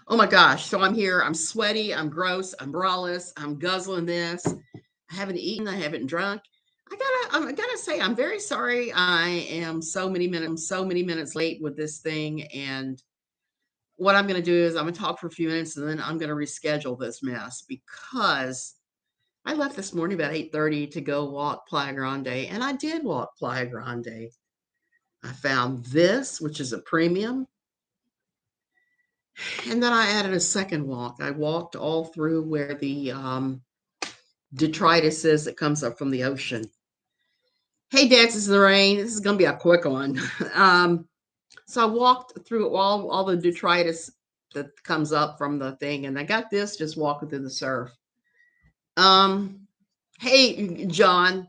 Oh my gosh. So I'm here. I'm sweaty. I'm gross. I'm braless. I'm guzzling this. I haven't eaten. I haven't drunk. I gotta say, I'm very sorry. I am so many minutes late with this thing. And what I'm gonna do is I'm gonna talk for a few minutes and then I'm gonna reschedule this mess because I left this morning about 8:30 to go walk Playa Grande, and I did walk Playa Grande. I found this, which is a premium, and then I added a second walk. I walked all through where the detritus is that comes up from the ocean. Hey, Dex, this is the rain. This is going to be a quick one. So I walked through all the detritus that comes up from the thing, and I got this just walking through the surf. Um, hey, John.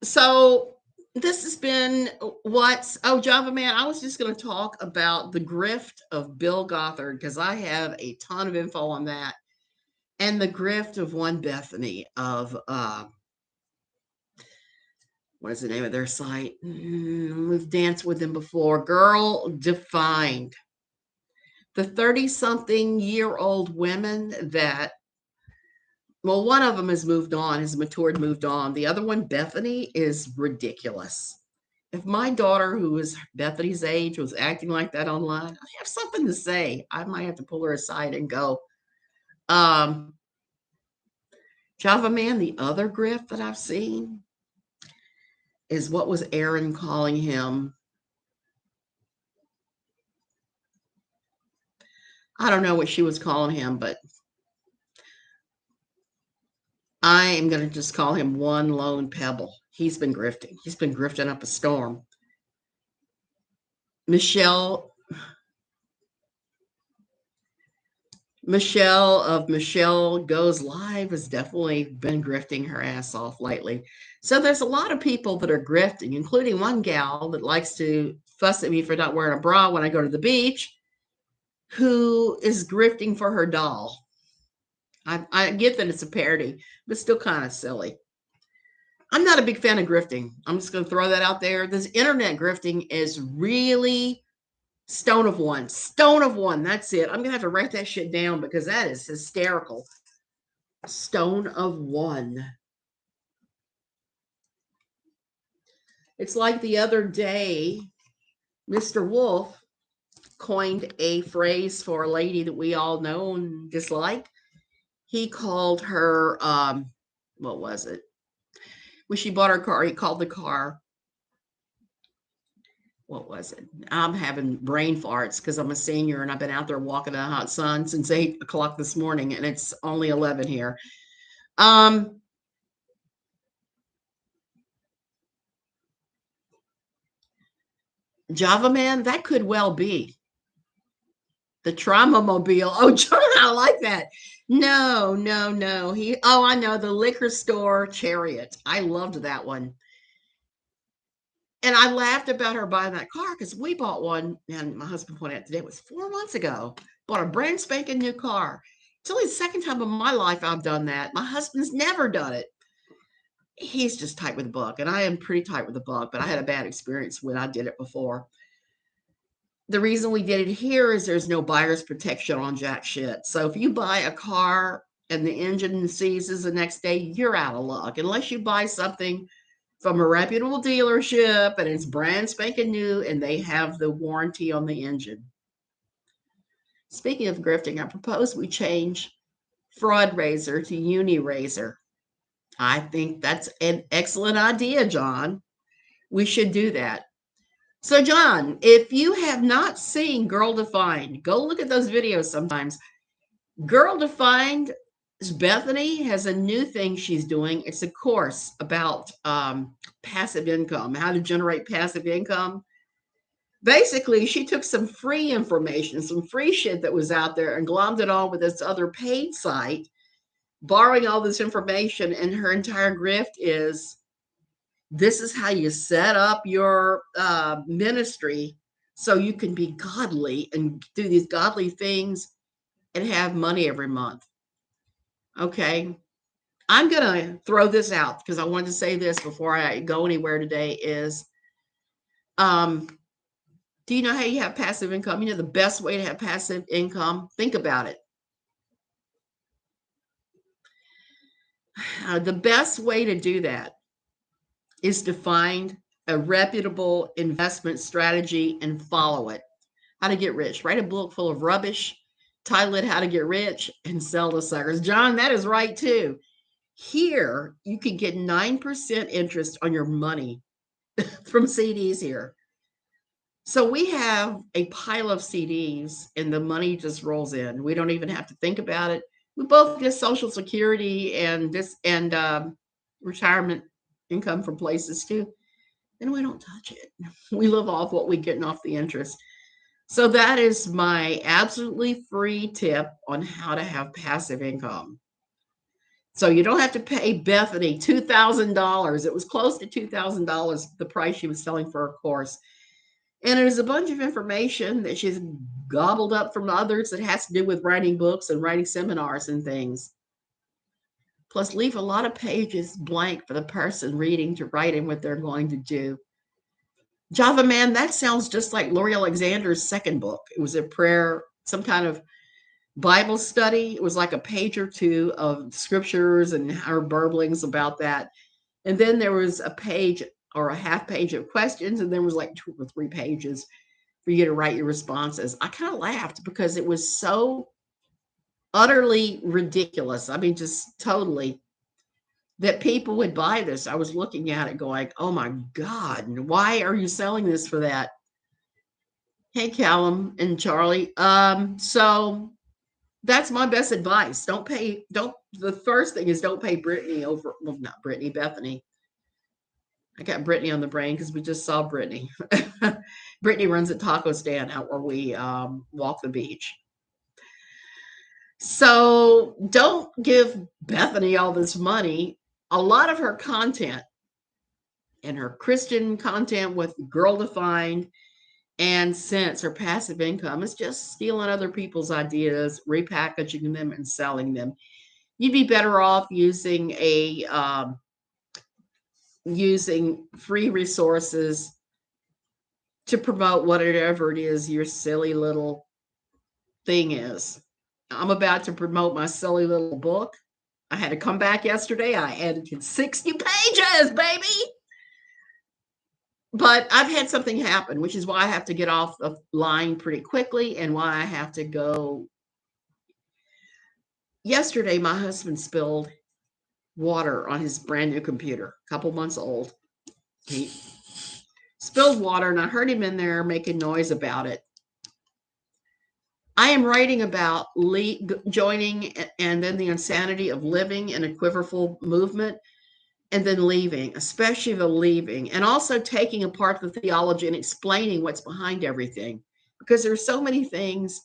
So this has been Java Man. I was just going to talk about the grift of Bill Gothard because I have a ton of info on that, and the grift of one Bethany of what is the name of their site? We've danced with them before. Girl Defined. The 30-something-year-old women that, well, one of them has moved on, has matured, moved on. The other one, Bethany, is ridiculous. If my daughter, who is Bethany's age, was acting like that online, I have something to say. I might have to pull her aside and go, um, Java Man, the other grift that I've seen is what was Aaron calling him? I don't know what she was calling him, but I am going to just call him one lone pebble. He's been grifting. He's been grifting up a storm. Michelle of Michelle Goes Live has definitely been grifting her ass off lately. So there's a lot of people that are grifting, including one gal that likes to fuss at me for not wearing a bra when I go to the beach, who is grifting for her doll. I get that it's a parody, but still kind of silly. I'm not a big fan of grifting. I'm just going to throw that out there. This internet grifting is really stone of one. Stone of one. That's it. I'm going to have to write that shit down because that is hysterical. Stone of one. It's like the other day, Mr. Wolf coined a phrase for a lady that we all know and dislike. He called her, what was it? When she bought her car, he called the car, what was it? I'm having brain farts because I'm a senior and I've been out there walking in the hot sun since 8 o'clock this morning and it's only 11 here. Java Man, that could well be the trauma mobile. Oh, John, I like that. No. I know, the liquor store chariot. I loved that one. And I laughed about her buying that car because we bought one, and my husband pointed out today, it was 4 months ago. Bought a brand spanking new car. It's only the second time in my life I've done that. My husband's never done it. He's just tight with the book, and I am pretty tight with the book, but I had a bad experience when I did it before. The reason we did it here is there's no buyer's protection on jack shit. So if you buy a car and the engine seizes the next day, you're out of luck. Unless you buy something from a reputable dealership and it's brand spanking new and they have the warranty on the engine. Speaking of grifting, I propose we change fraud razor to uni razor. I think that's an excellent idea, John. We should do that. So, John, if you have not seen Girl Defined, go look at those videos sometimes. Girl Defined, Bethany has a new thing she's doing. It's a course about passive income, how to generate passive income. Basically, she took some free information, some free shit that was out there and glommed it all with this other paid site, borrowing all this information. And her entire grift is, this is how you set up your ministry so you can be godly and do these godly things and have money every month. Okay. I'm going to throw this out because I wanted to say this before I go anywhere today is Do you know how you have passive income? You know the best way to have passive income? Think about it. The best way to do that is to find a reputable investment strategy and follow it. How to get rich. Write a book full of rubbish, title it How to Get Rich, and sell to suckers. John, that is right too. Here, you can get 9% interest on your money from CDs here. So we have a pile of CDs and the money just rolls in. We don't even have to think about it. We both get Social Security and retirement income from places too. And we don't touch it. We live off what we're getting off the interest. So that is my absolutely free tip on how to have passive income. So you don't have to pay Bethany $2,000. It was close to $2,000, the price she was selling for her course. And it is a bunch of information that she's gobbled up from others that has to do with writing books and writing seminars and things. Plus, leave a lot of pages blank for the person reading to write in what they're going to do. Java Man, that sounds just like Lori Alexander's second book. It was a prayer, some kind of Bible study. It was like a page or two of scriptures and her burblings about that. And then there was a page or a half page of questions, and there was like 2 or 3 pages for you to write your responses. I kind of laughed because it was so utterly ridiculous. I mean, just totally that people would buy this. I was looking at it going, oh my God, why are you selling this for that? Hey, Callum and Charlie. So that's my best advice. The first thing is don't pay Brittany over, well, not Brittany, Bethany. I got Brittany on the brain because we just saw Brittany. Brittany runs a taco stand out where we walk the beach. So don't give Bethany all this money. A lot of her content and her Christian content with Girl Defined and Sense, her passive income, is just stealing other people's ideas, repackaging them, and selling them. You'd be better off using using free resources to promote whatever it is your silly little thing is. I'm about to promote my silly little book. I had to come back yesterday. I edited 60 pages, baby. But I've had something happen, which is why I have to get off the line pretty quickly and why I have to go. Yesterday, my husband spilled water on his brand new computer, a couple months old. He spilled water, and I heard him in there making noise about it. I am writing about joining and then the insanity of living in a quiverful movement and then leaving, especially the leaving, and also taking apart the theology and explaining what's behind everything, because there's so many things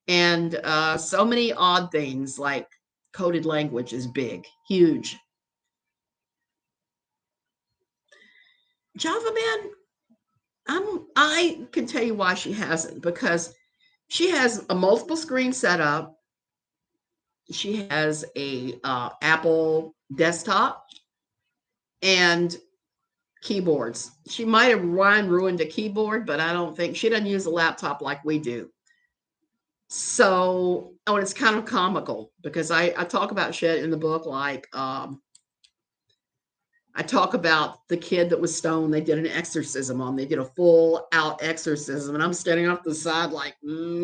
and so many odd things, like coded language is big, huge. Java Man, I can tell you why she hasn't, because she has a multiple screen setup. She has a Apple desktop and keyboards. She might have ruined a keyboard, but I don't think she doesn't use a laptop like we do. So, oh, and it's kind of comical because I talk about shit in the book, like I talk about the kid that was stoned. They did an exorcism on. They did a full out exorcism, and I'm standing off the side like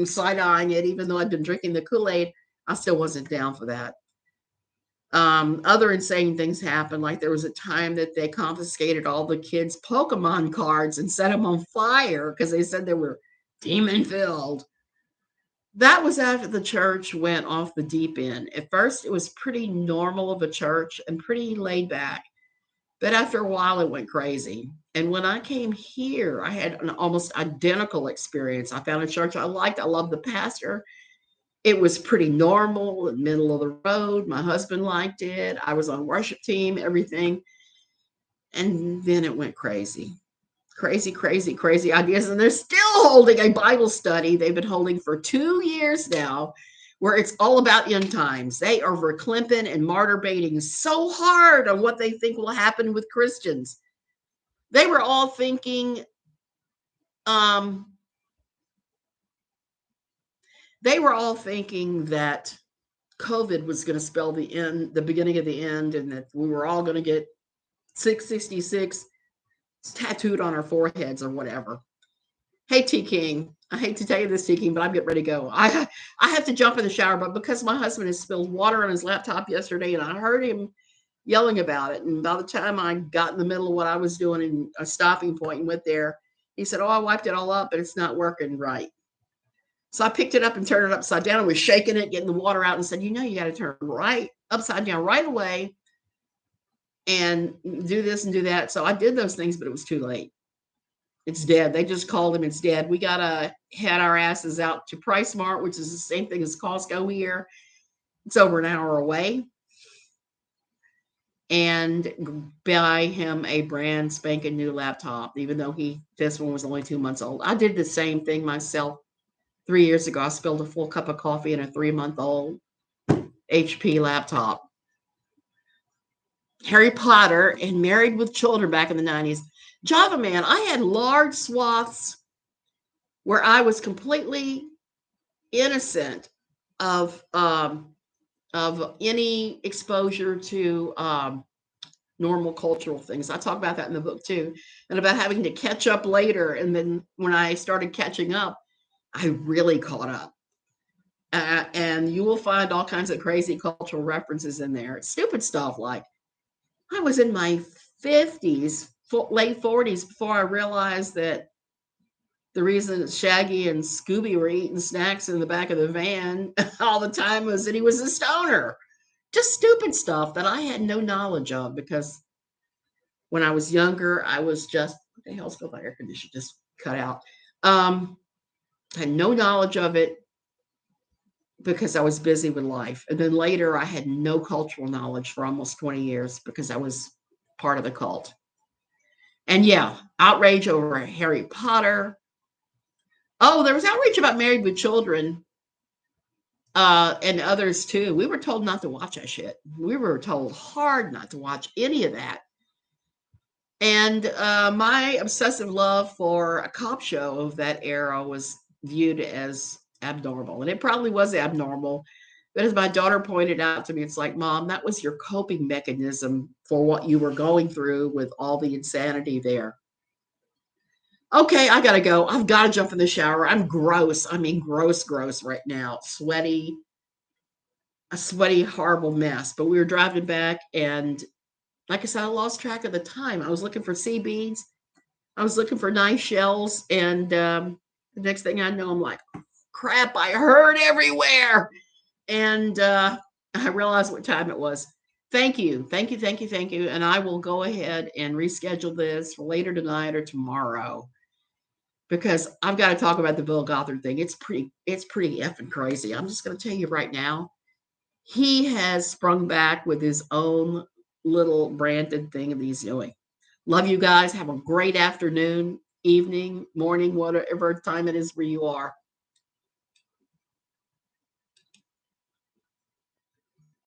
side eyeing it, even though I'd been drinking the Kool-Aid. I still wasn't down for that. Other insane things happened. Like there was a time that they confiscated all the kids' Pokemon cards and set them on fire because they said they were demon filled. That was after the church went off the deep end. At first, it was pretty normal of a church and pretty laid back. But after a while, it went crazy. And when I came here, I had an almost identical experience. I found a church I liked. I loved the pastor. It was pretty normal, middle of the road. My husband liked it. I was on worship team, everything. And then it went crazy. Crazy, crazy, crazy ideas. And they're still holding a Bible study they've been holding for 2 years now, where it's all about end times. They are verklimping and martyr baiting so hard on what they think will happen with Christians. They were all thinking they were all thinking that COVID was going to spell the beginning of the end, and that we were all going to get 666 tattooed on our foreheads or whatever. Hey, T King, I hate to tell you this, T King, but I'm getting ready to go. I have to jump in the shower, but because my husband has spilled water on his laptop yesterday, and I heard him yelling about it, and by the time I got in the middle of what I was doing in a stopping point and went there, he said, "Oh, I wiped it all up, but it's not working right." So I picked it up and turned it upside down and was shaking it, getting the water out, and said, "You know, you got to turn right upside down right away and do this and do that." So I did those things, but it was too late. It's dead. They just called him. It's dead. We got to head our asses out to Price Mart, which is the same thing as Costco here. It's over an hour away. And buy him a brand spanking new laptop, even though this one was only 2 months old. I did the same thing myself 3 years ago. I spilled a full cup of coffee in a 3-month-old HP laptop. Harry Potter and Married with Children back in the 90s. Java Man, I had large swaths where I was completely innocent of any exposure to normal cultural things. I talk about that in the book too, and about having to catch up later. And then when I started catching up, I really caught up. And you will find all kinds of crazy cultural references in there. Stupid stuff like I was in my 50s, late 40s, before I realized that the reason Shaggy and Scooby were eating snacks in the back of the van all the time was that he was a stoner. Just stupid stuff that I had no knowledge of, because when I was younger, I was just, what the hell's going on? Air conditioner just cut out. I had no knowledge of it because I was busy with life. And then later I had no cultural knowledge for almost 20 years because I was part of the cult. And yeah, outrage over Harry Potter. Oh, there was outrage about Married with Children. And others too. We were told not to watch that shit. We were told hard not to watch any of that. And my obsessive love for a cop show of that era was viewed as abnormal. And it probably was abnormal. But as my daughter pointed out to me, it's like, Mom, that was your coping mechanism for what you were going through with all the insanity there. Okay, I gotta go. I've got to jump in the shower. I'm gross. I mean, gross right now. Sweaty, a sweaty, horrible mess. But we were driving back, and like I said, I lost track of the time. I was looking for sea beads. I was looking for nice shells. And the next thing I know, I'm like, crap, I heard everywhere. And I realized what time it was. Thank you. And I will go ahead and reschedule this for later tonight or tomorrow, because I've got to talk about the Bill Gothard thing. It's pretty effing crazy. I'm just going to tell you right now, he has sprung back with his own little branded thing that he's doing. Love you guys. Have a great afternoon, evening, morning, whatever time it is where you are.